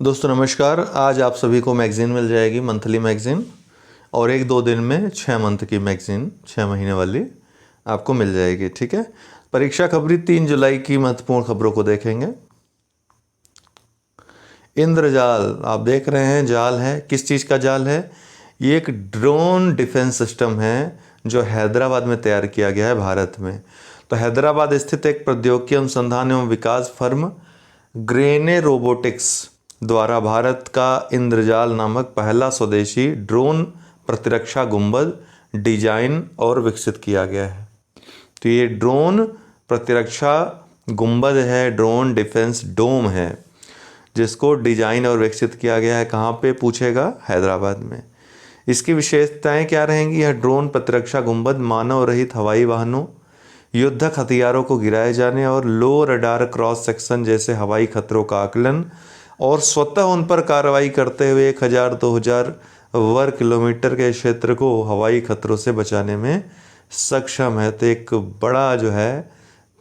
दोस्तों नमस्कार। आज आप सभी को मैगज़ीन मिल जाएगी, मंथली मैगज़ीन, और 1-2 दिन में 6 मंथ की मैगज़ीन 6 महीने वाली आपको मिल जाएगी। ठीक है। परीक्षा खबरी 3 जुलाई की महत्वपूर्ण खबरों को देखेंगे। इंद्रजाल आप देख रहे हैं, जाल है। किस चीज़ का जाल है? ये एक ड्रोन डिफेंस सिस्टम है जो हैदराबाद में तैयार किया गया है, भारत में। तो हैदराबाद स्थित एक प्रौद्योगिकी अनुसंधान एवं विकास फर्म ग्रेने रोबोटिक्स द्वारा भारत का इंद्रजाल नामक पहला स्वदेशी ड्रोन प्रतिरक्षा गुंबद डिजाइन और विकसित किया गया है। तो ये ड्रोन प्रतिरक्षा गुंबद है, ड्रोन डिफेंस डोम है, जिसको डिजाइन और विकसित किया गया है। कहाँ पे पूछेगा? हैदराबाद में। इसकी विशेषताएं क्या रहेंगी? यह ड्रोन प्रतिरक्षा गुंबद मानव रहित हवाई वाहनों, युद्धक हथियारों को गिराए जाने और लो रडार क्रॉस सेक्शन जैसे हवाई खतरों का आकलन और स्वतः उन पर कार्रवाई करते हुए 1000-2000 वर्ग किलोमीटर के क्षेत्र को हवाई खतरों से बचाने में सक्षम है। तो एक बड़ा जो है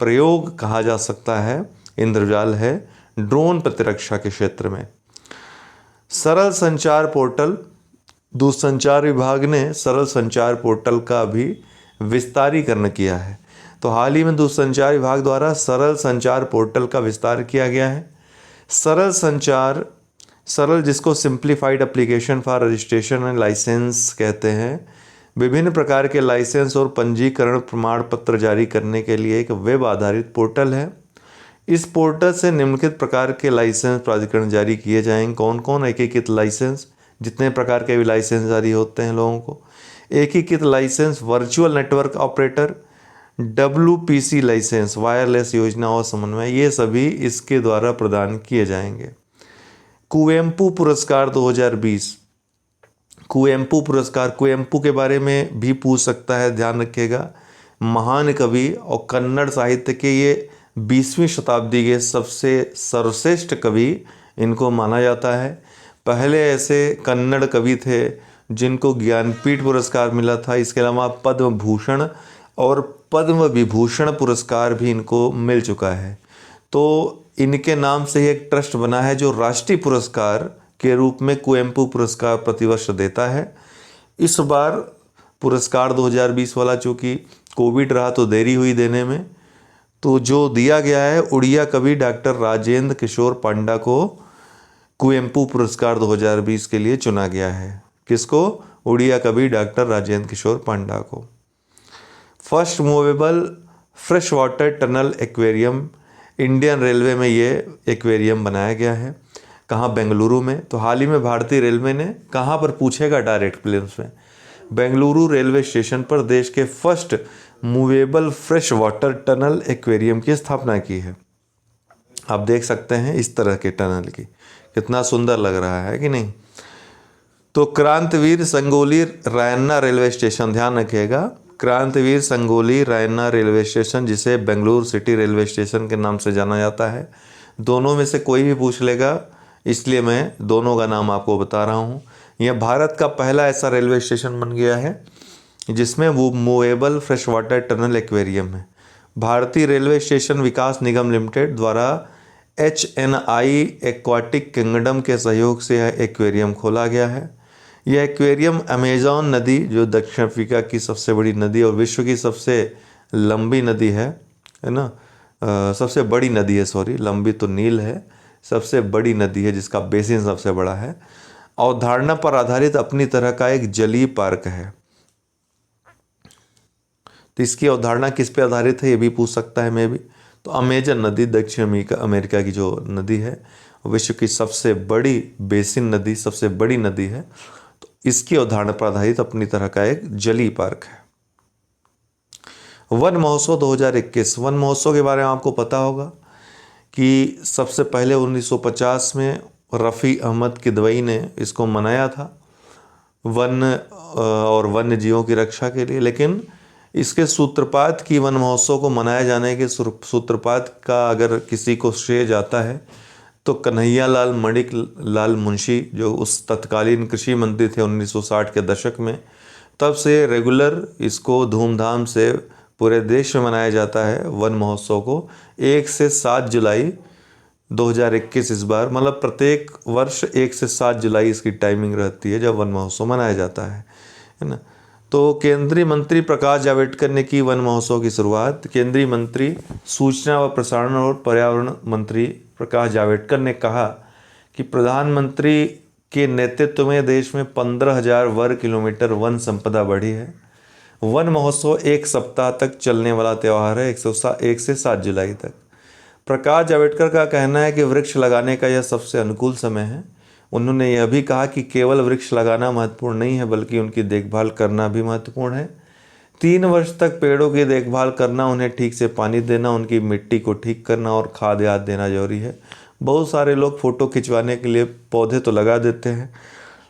प्रयोग कहा जा सकता है इंद्रजाल है ड्रोन प्रतिरक्षा के क्षेत्र में। सरल संचार पोर्टल, दूरसंचार विभाग ने सरल संचार पोर्टल का भी विस्तारीकरण किया है। तो हाल ही में दूरसंचार विभाग द्वारा सरल संचार पोर्टल का विस्तार किया गया है। सरल जिसको simplified application for registration and licence कहते हैं, विभिन्न प्रकार के लाइसेंस और पंजीकरण प्रमाण पत्र जारी करने के लिए एक वेब आधारित पोर्टल है। इस पोर्टल से निम्नलिखित प्रकार के लाइसेंस प्राधिकरण जारी किए जाएंगे। कौन कौन? एकीकृत लाइसेंस, जितने प्रकार के भी लाइसेंस जारी होते हैं लोगों को। एकीकृत licence virtual network operator, WPC licence, wireless योजना और समन्वय, ये सभी इसके द्वारा प्रदान किए जाएंगे। कुवेम्पू पुरस्कार 2020, कुवेम्पू पुरस्कार, कुवेम्पू के बारे में भी पूछ सकता है, ध्यान रखिएगा। महान कवि और कन्नड़ साहित्य के ये 20वीं शताब्दी के सबसे सर्वश्रेष्ठ कवि इनको माना जाता है। पहले ऐसे कन्नड़ कवि थे जिनको ज्ञानपीठ पुरस्कार मिला था। इसके अलावा पद्म भूषण और पद्म विभूषण पुरस्कार भी इनको मिल चुका है। तो इनके नाम से ही एक ट्रस्ट बना है जो राष्ट्रीय पुरस्कार के रूप में कुवेम्पू पुरस्कार प्रतिवर्ष देता है। इस बार पुरस्कार 2020 वाला चूँकि कोविड रहा तो देरी हुई देने में, तो जो दिया गया है उड़िया कवि डॉक्टर राजेंद्र किशोर पांडा को कुवेम्पू पुरस्कार 2020 के लिए चुना गया है। किसको? उड़िया कवि डॉक्टर राजेंद्र किशोर पांडा को। First movable fresh water tunnel aquarium, Indian railway में ये एक्वेरियम बनाया गया है। कहाँ? बेंगलुरु में। तो हाल ही में भारतीय रेलवे ने कहाँ पर पूछेगा डायरेक्ट प्लेन्स में, बेंगलुरु रेलवे स्टेशन पर देश के first movable fresh water tunnel aquarium की स्थापना की है। आप देख सकते हैं इस तरह के टनल की, कितना सुंदर लग रहा है कि नहीं। तो क्रांतिवीर संगोली रायन्ना रेलवे स्टेशन, ध्यान रखिएगा, क्रांतिवीर संगोली रायन्ना रेलवे स्टेशन, जिसे बेंगलुरु सिटी रेलवे स्टेशन के नाम से जाना जाता है। दोनों में से कोई भी पूछ लेगा, इसलिए मैं दोनों का नाम आपको बता रहा हूँ। यह भारत का पहला ऐसा रेलवे स्टेशन बन गया है जिसमें वो movable fresh water tunnel aquarium है। भारतीय रेलवे स्टेशन विकास निगम लिमिटेड द्वारा HNI एक्वाटिक किंगडम के सहयोग से यह एक्वेरियम खोला गया है। यह एक्वेरियम अमेजॉन नदी, जो दक्षिण अफ्रीका की सबसे बड़ी नदी और विश्व की सबसे लंबी नदी है ना, सबसे बड़ी नदी है, सॉरी, लंबी तो नील है, सबसे बड़ी नदी है जिसका बेसिन सबसे बड़ा है, अवधारणा पर आधारित अपनी तरह का एक जलीय पार्क है। तो इसकी अवधारणा किस पे आधारित है ये भी पूछ सकता है मैं भी। तो अमेजन नदी, दक्षिण अमेरिका की जो नदी है, विश्व की सबसे बड़ी बेसिन नदी, सबसे बड़ी नदी है। तो इसकी अवधारणा पर आधारित अपनी तरह का एक जलीय पार्क है। वन महोत्सव 2021, वन महोत्सव के बारे में आपको पता होगा कि सबसे पहले 1950 में रफ़ी अहमद किदवई ने इसको मनाया था वन और वन्य जीवों की रक्षा के लिए। लेकिन इसके सूत्रपात की, वन महोत्सव को मनाए जाने के सूत्रपात का अगर किसी को श्रेय जाता है तो कन्हैया लाल मणिक लाल मुंशी, जो उस तत्कालीन कृषि मंत्री थे 1960 के दशक में, तब से रेगुलर इसको धूमधाम से पूरे देश में मनाया जाता है वन महोत्सव को। 1 से 7 जुलाई 2021 इस बार, मतलब प्रत्येक वर्ष 1 से 7 जुलाई इसकी टाइमिंग रहती है जब वन महोत्सव मनाया जाता है ना। तो केंद्रीय मंत्री प्रकाश जावड़ेकर ने की वन महोत्सव की शुरुआत। केंद्रीय मंत्री सूचना व प्रसारण और पर्यावरण मंत्री प्रकाश जावड़ेकर ने कहा कि प्रधानमंत्री के नेतृत्व में देश में 15,000 वर्ग किलोमीटर वन संपदा बढ़ी है। वन महोत्सव 1 सप्ताह तक चलने वाला त्यौहार है, 1 से 7 जुलाई तक। प्रकाश जावड़ेकर का कहना है कि वृक्ष लगाने का यह सबसे अनुकूल समय है। उन्होंने यह भी कहा कि केवल वृक्ष लगाना महत्वपूर्ण नहीं है, बल्कि उनकी देखभाल करना भी महत्वपूर्ण है। 3 वर्ष तक पेड़ों की देखभाल करना, उन्हें ठीक से पानी देना, उनकी मिट्टी को ठीक करना और खाद आदि देना जरूरी है। बहुत सारे लोग फ़ोटो खिंचवाने के लिए पौधे तो लगा देते हैं,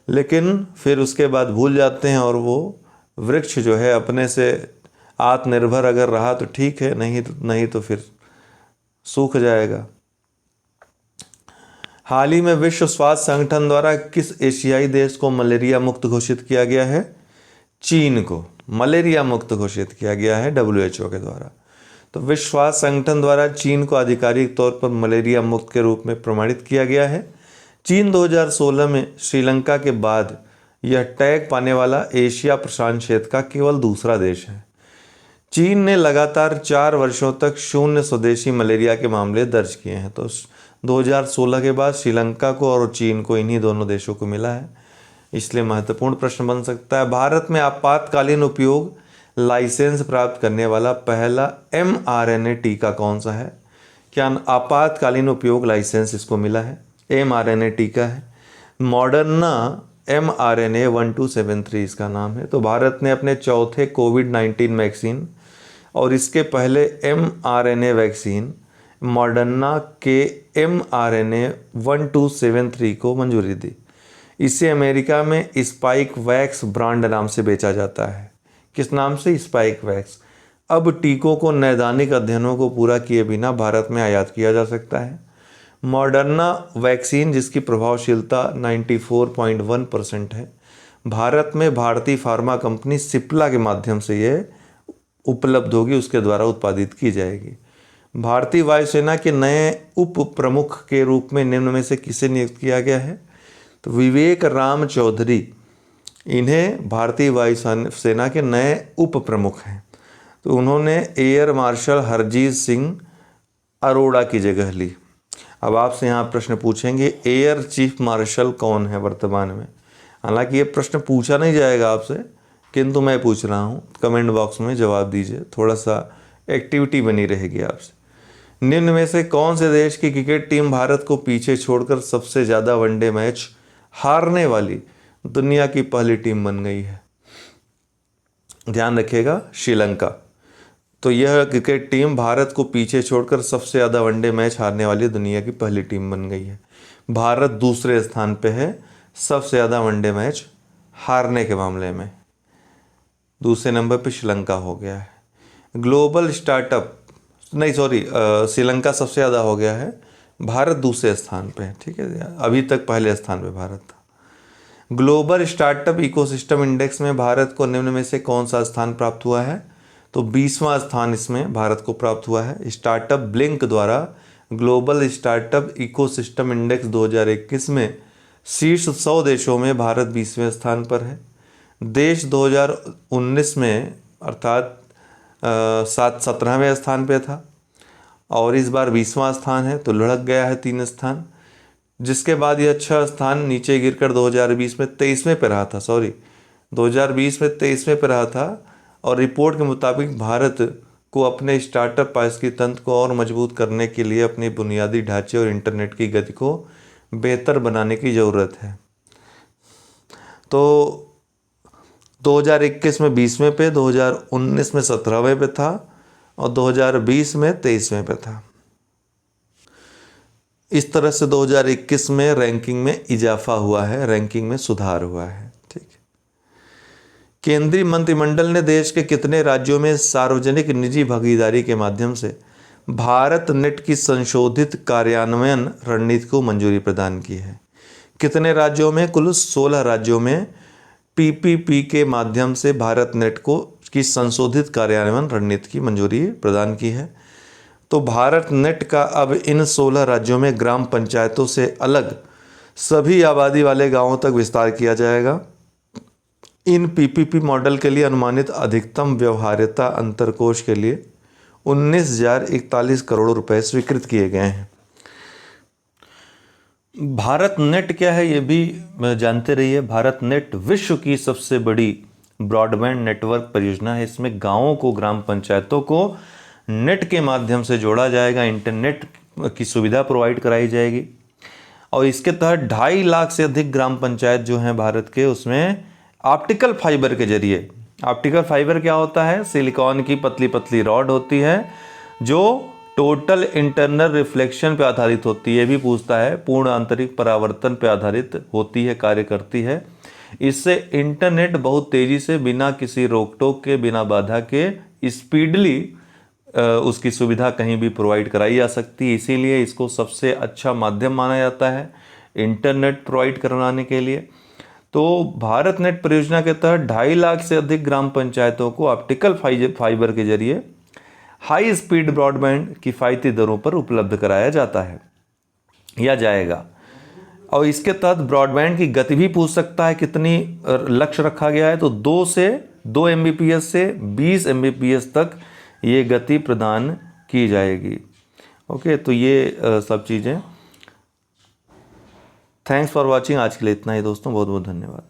लेकिन फिर उसके बाद भूल जाते हैं, और वो वृक्ष जो है अपने से आत्मनिर्भर अगर रहा तो ठीक है, नहीं तो फिर सूख जाएगा। हाल ही में विश्व स्वास्थ्य संगठन द्वारा किस एशियाई देश को मलेरिया मुक्त घोषित किया गया है? चीन को मलेरिया मुक्त घोषित किया गया है WHO के द्वारा। तो विश्व स्वास्थ्य संगठन द्वारा चीन को आधिकारिक तौर पर मलेरिया मुक्त के रूप में प्रमाणित किया गया है। चीन 2016 में श्रीलंका के बाद यह टैग पाने वाला एशिया प्रशांत क्षेत्र का केवल दूसरा देश है। चीन ने लगातार 4 वर्षों तक 0 स्वदेशी मलेरिया के मामले दर्ज किए हैं। तो 2016 के बाद श्रीलंका को और चीन को, इन्हीं दोनों देशों को मिला है, इसलिए महत्वपूर्ण प्रश्न बन सकता है। भारत में आपातकालीन उपयोग लाइसेंस प्राप्त करने वाला पहला mRNA टीका कौन सा है? क्या आपातकालीन उपयोग लाइसेंस इसको मिला है? mRNA टीका है, मॉडर्ना mRNA 1273 इसका नाम है। तो भारत ने अपने चौथे कोविड-19 वैक्सीन और इसके पहले mRNA वैक्सीन मॉडर्ना के mRNA 1273 को मंजूरी दी। इसे अमेरिका में स्पाइक वैक्स ब्रांड नाम से बेचा जाता है। किस नाम से? Spike wax. अब टीकों को नैदानिक अध्ययनों को पूरा किए बिना भारत में आयात किया जा सकता है। मॉडर्ना वैक्सीन, जिसकी प्रभावशीलता 94.1% है, भारत में भारतीय फार्मा कंपनी सिप्ला के माध्यम से ये उपलब्ध होगी, उसके द्वारा उत्पादित की जाएगी। भारतीय वायुसेना के नए उप प्रमुख के रूप में निम्न में से किसे नियुक्त किया गया है? तो विवेक राम चौधरी, इन्हें भारतीय वायुसेना के नए उप प्रमुख हैं। तो उन्होंने एयर मार्शल हरजीत सिंह अरोड़ा की जगह ली। अब आपसे यहाँ प्रश्न पूछेंगे, एयर चीफ मार्शल कौन है वर्तमान में? हालांकि ये प्रश्न पूछा नहीं जाएगा आपसे, किंतु मैं पूछ रहा हूँ, कमेंट बॉक्स में जवाब दीजिए, थोड़ा सा एक्टिविटी बनी रहेगी आपसे। निम्न में से कौन से देश की क्रिकेट टीम भारत को पीछे छोड़कर सबसे ज़्यादा वनडे मैच हारने वाली दुनिया की पहली टीम बन गई है? ध्यान रखिएगा, श्रीलंका। तो यह क्रिकेट टीम भारत को पीछे छोड़कर सबसे ज़्यादा वनडे मैच हारने वाली दुनिया की पहली टीम बन गई है। भारत दूसरे स्थान पे है सबसे ज़्यादा वनडे मैच हारने के मामले में, दूसरे नंबर पे श्रीलंका हो गया है। ग्लोबल स्टार्टअप, नहीं सॉरी, श्रीलंका सबसे ज़्यादा हो गया है, भारत दूसरे स्थान पे है। ठीक है, अभी तक पहले स्थान पे भारत था। ग्लोबल स्टार्टअप इकोसिस्टम इंडेक्स में भारत को निम्न में से कौन सा स्थान प्राप्त हुआ है? तो 20वां स्थान इसमें भारत को प्राप्त हुआ है। स्टार्टअप ब्लिंक द्वारा ग्लोबल स्टार्टअप इकोसिस्टम इंडेक्स 2021 में शीर्ष 100 देशों में भारत 20वें स्थान पर है। देश 2019 में अर्थात 17वें स्थान पे था और इस बार 20वां स्थान है, तो लुढ़क गया है 3 स्थान, जिसके बाद यह 6 स्थान नीचे गिरकर 2020 में 23वें पे रहा था। 2020 में 23वें पे रहा था। और रिपोर्ट के मुताबिक भारत को अपने स्टार्टअप पारिस्थितिकी तंत्र को और मजबूत करने के लिए अपने बुनियादी ढांचे और इंटरनेट की गति को बेहतर बनाने की ज़रूरत है। तो 2021 में 20वें पे, 2019 में 17वें पे था और 2020 में 23वें पे था। इस तरह से 2021 में रैंकिंग में इजाफा हुआ है, रैंकिंग में सुधार हुआ है। ठीक है। केंद्रीय मंत्रिमंडल ने देश के कितने राज्यों में सार्वजनिक निजी भागीदारी के माध्यम से भारत नेट की संशोधित कार्यान्वयन रणनीति को मंजूरी प्रदान की है? कितने राज्यों में? कुल 16 राज्यों में PPP के माध्यम से भारत नेट को की संशोधित कार्यान्वयन रणनीति की मंजूरी प्रदान की है। तो भारत नेट का अब इन 16 राज्यों में ग्राम पंचायतों से अलग सभी आबादी वाले गांवों तक विस्तार किया जाएगा। इन पीपीपी मॉडल के लिए अनुमानित अधिकतम व्यवहार्यता अंतरकोष के लिए 19,041 करोड़ रुपए स्वीकृत किए गए हैं। भारत नेट क्या है ये भी जानते रहिए। भारत नेट विश्व की सबसे बड़ी ब्रॉडबैंड नेटवर्क परियोजना है। इसमें गांवों को, ग्राम पंचायतों को नेट के माध्यम से जोड़ा जाएगा, इंटरनेट की सुविधा प्रोवाइड कराई जाएगी और इसके तहत 2.5 लाख से अधिक ग्राम पंचायत जो हैं भारत के, उसमें ऑप्टिकल फाइबर के जरिए, ऑप्टिकल फाइबर क्या होता है, सिलिकॉन की पतली पतली रॉड होती है जो टोटल इंटरनल रिफ्लेक्शन पे आधारित होती है, ये भी पूछता है, पूर्ण आंतरिक परावर्तन पे आधारित होती है, कार्य करती है। इससे इंटरनेट बहुत तेजी से बिना किसी रोक टोक के, बिना बाधा के स्पीडली उसकी सुविधा कहीं भी प्रोवाइड कराई जा सकती है। इसीलिए इसको सबसे अच्छा माध्यम माना जाता है इंटरनेट प्रोवाइड करवाने के लिए। तो भारत नेट परियोजना के तहत 2.5 लाख से अधिक ग्राम पंचायतों को ऑप्टिकल फाइबर के जरिए हाई स्पीड ब्रॉडबैंड किफ़ायती दरों पर उपलब्ध कराया जाता है या जाएगा। और इसके तहत ब्रॉडबैंड की गति भी पूछ सकता है, कितनी लक्ष्य रखा गया है, तो 2 MBPS से 20 MBPS तक ये गति प्रदान की जाएगी। ओके, तो ये सब चीज़ें। Thanks for watching. आज के लिए इतना ही दोस्तों, बहुत बहुत धन्यवाद।